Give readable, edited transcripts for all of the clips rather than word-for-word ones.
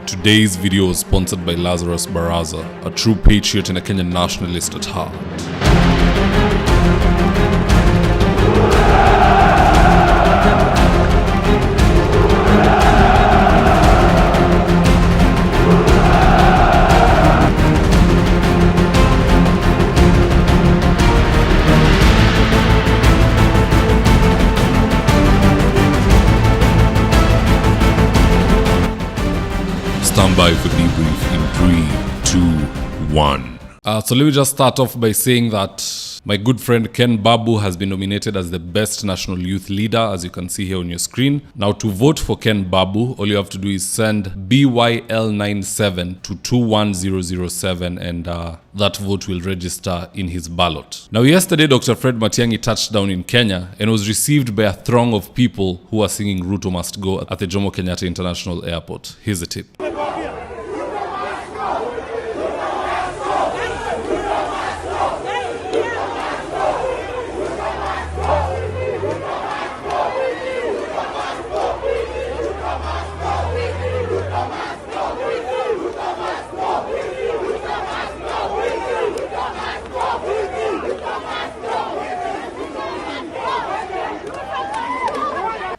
Today's video is sponsored by Lazarus Baraza, a true patriot and a Kenyan nationalist at heart. Stand by for debrief in 3, 2, 1. So let me just start off by saying that my good friend Ken Babu has been nominated as the best national youth leader, as you can see here on your screen. Now, to vote for Ken Babu, all you have to do is send BYL97 to 21007 and that vote will register in his ballot. Now, yesterday, Dr. Fred Matiangi touched down in Kenya and was received by a throng of people who are singing Ruto Must Go at the Jomo Kenyatta International Airport. Here's a tip.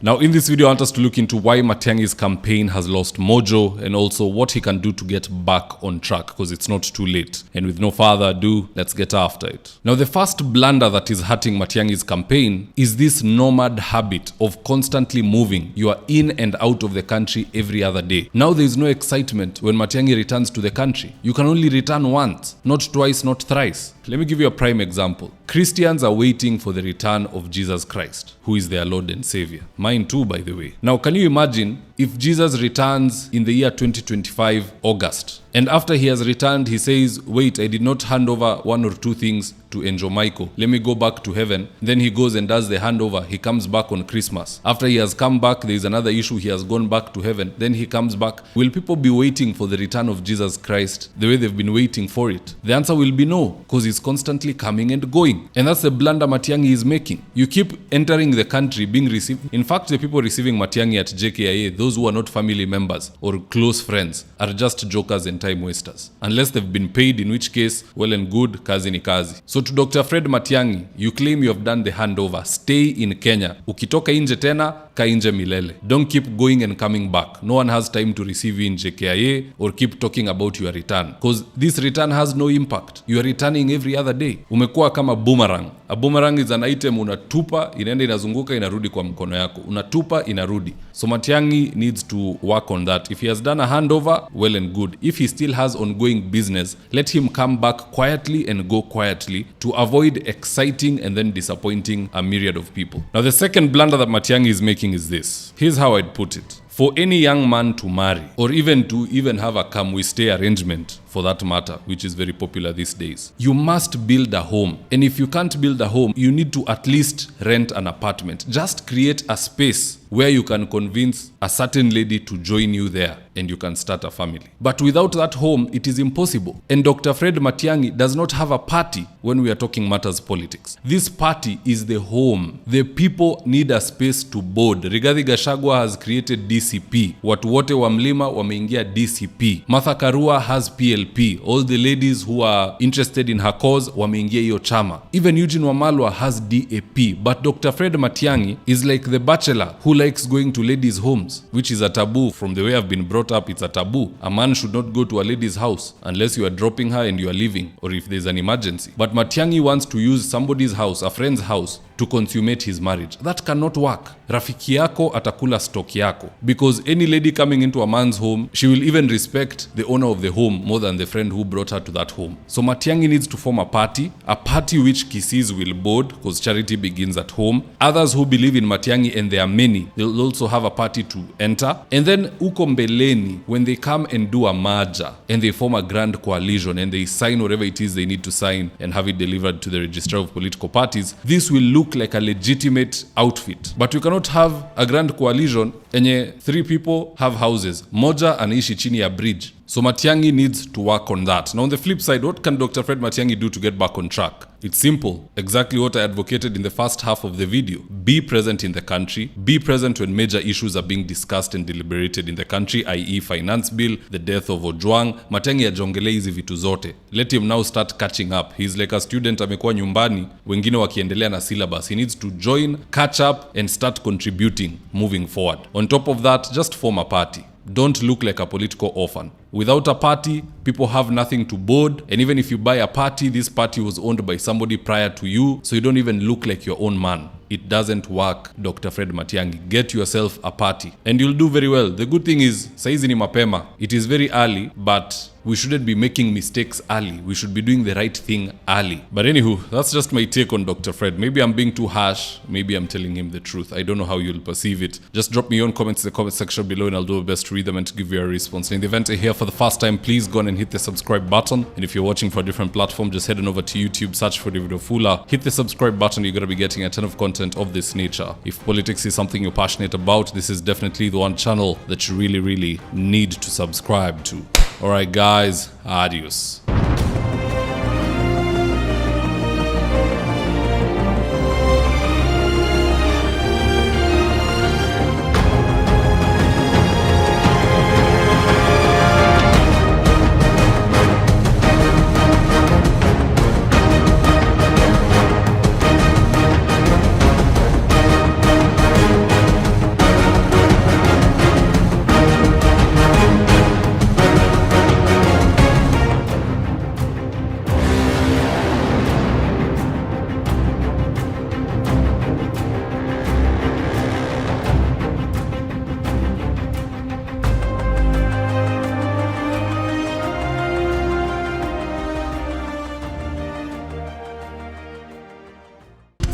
Now, in this video, I want us to look into why Matiangi's campaign has lost mojo and also what he can do to get back on track, because it's not too late. And with no further ado, let's get after it. Now, the first blunder that is hurting Matiangi's campaign is this nomad habit of constantly moving. You are in and out of the country every other day. Now, there is no excitement when Matiangi returns to the country. You can only return once, not twice, not thrice. Let me give you a prime example. Christians are waiting for the return of Jesus Christ, who is their Lord and Savior. Mine too, by the way. Now, can you imagine if Jesus returns in the year 2025, August, and after he has returned, he says, wait, I did not hand over one or two things to Angel Michael. Let me go back to heaven. Then he goes and does the handover. He comes back on Christmas. After he has come back, there is another issue. He has gone back to heaven. Then he comes back. Will people be waiting for the return of Jesus Christ the way they've been waiting for it? The answer will be no, because he's constantly coming and going. And that's the blunder Matiangi is making. You keep entering the country, being received. In fact, the people receiving Matiangi at Jkia, those who are not family members or close friends, are just jokers and time wasters. Unless they've been paid, in which case, well and good, kazi ni kazi. So to Dr. Fred Matiangi, you claim you have done the handover. Stay in Kenya. Ukitoka inje tena, ka inje milele. Don't keep going and coming back. No one has time to receive you in JKIA or keep talking about your return. Because this return has no impact. You are returning every other day. Umekuwa kama boomerang. A boomerang is an item unatupa, inaenda inazunguka, inarudi kwa mkono yako. Unatupa, inarudi. So Matiangi needs to work on that. If he has done a handover, well and good. If he still has ongoing business, let him come back quietly and go quietly to avoid exciting and then disappointing a myriad of people. Now, the second blunder that Matiangi is making is this. Here's how I'd put it. For any young man to marry, or even to have a come-we-stay arrangement, for that matter, which is very popular these days, you must build a home. And if you can't build a home, you need to at least rent an apartment. Just create a space where you can convince a certain lady to join you there and you can start a family. But without that home, it is impossible. And Dr. Fred Matiangi does not have a party when we are talking matters politics. This party is the home. The people need a space to board. Rigathi Gachagua has created DCP. Watu wote wa mlima wameingia DCP. Martha Karua has PLP. All the ladies who are interested in her cause wameingia hiyo chama. Even Eugene Wamalwa has DAP. But Dr. Fred Matiangi is like the bachelor who likes going to ladies' homes, which is a taboo. From the way I've been brought up, it's a taboo. A man should not go to a lady's house unless you are dropping her and you are leaving, or if there's an emergency. But Matiangi wants to use somebody's house, a friend's house, to consummate his marriage. That cannot work. Rafiki yako atakula stock yako. Because any lady coming into a man's home, she will even respect the owner of the home more than the friend who brought her to that home. So Matiangi needs to form a party which Kisis will board, because charity begins at home. Others who believe in Matiangi, and there are many, they'll also have a party to enter. And then uko mbeleni, when they come and do a merger and they form a grand coalition and they sign whatever it is they need to sign and have it delivered to the registrar of political parties, this will look like a legitimate outfit. But you cannot have a grand coalition enye 3 people have houses. Moja anaishi chini ya bridge. So Matiangi needs to work on that. Now, on the flip side, what can Dr. Fred Matiangi do to get back on track? It's simple. Exactly what I advocated in the first half of the video. Be present in the country. Be present when major issues are being discussed and deliberated in the country, i.e. finance bill, the death of Ojwang. Matiangi ajongelee hizi vitu zote. Let him now start catching up. He's like a student amekuwa nyumbani, wengine wakiendelea na syllabus. He needs to join, catch up and start contributing moving forward. On top of that, just form a party. Don't look like a political orphan. Without a party, people have nothing to board. And even if you buy a party, this party was owned by somebody prior to you. So you don't even look like your own man. It doesn't work, Dr. Fred Matiangi. Get yourself a party and you'll do very well. The good thing is, saizi ni mapema. It is very early, but we shouldn't be making mistakes early. We should be doing the right thing early. But anywho, that's just my take on Dr. Fred. Maybe I'm being too harsh. Maybe I'm telling him the truth. I don't know how you'll perceive it. Just drop me your own comments in the comment section below and I'll do my best to read them and to give you a response. And in the event you're here for the first time, please go on and hit the subscribe button. And if you're watching for a different platform, just head on over to YouTube, search for David Wafula. Hit the subscribe button. You're going to be getting a ton of content of this nature. If politics is something you're passionate about, this is definitely the one channel that you really need to subscribe to. Alright guys, adios.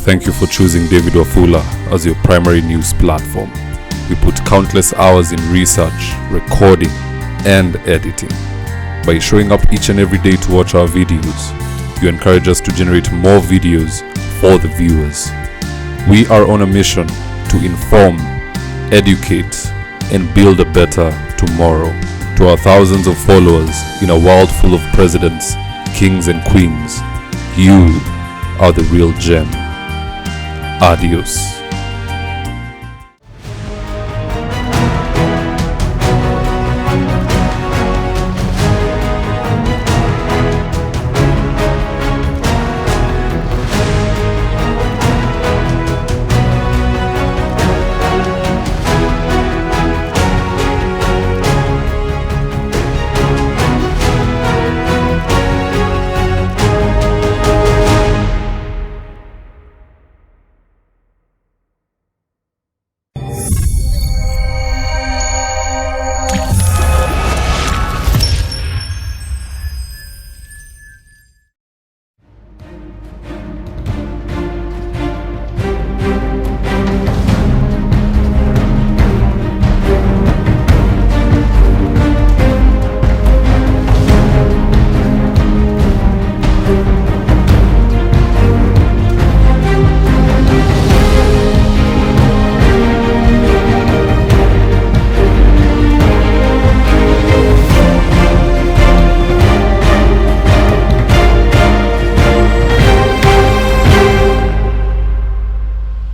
Thank you for choosing David Wafula as your primary news platform. We put countless hours in research, recording, and editing. By showing up each and every day to watch our videos, you encourage us to generate more videos for the viewers. We are on a mission to inform, educate, and build a better tomorrow. To our thousands of followers in a world full of presidents, kings, and queens, you are the real gem. Adios.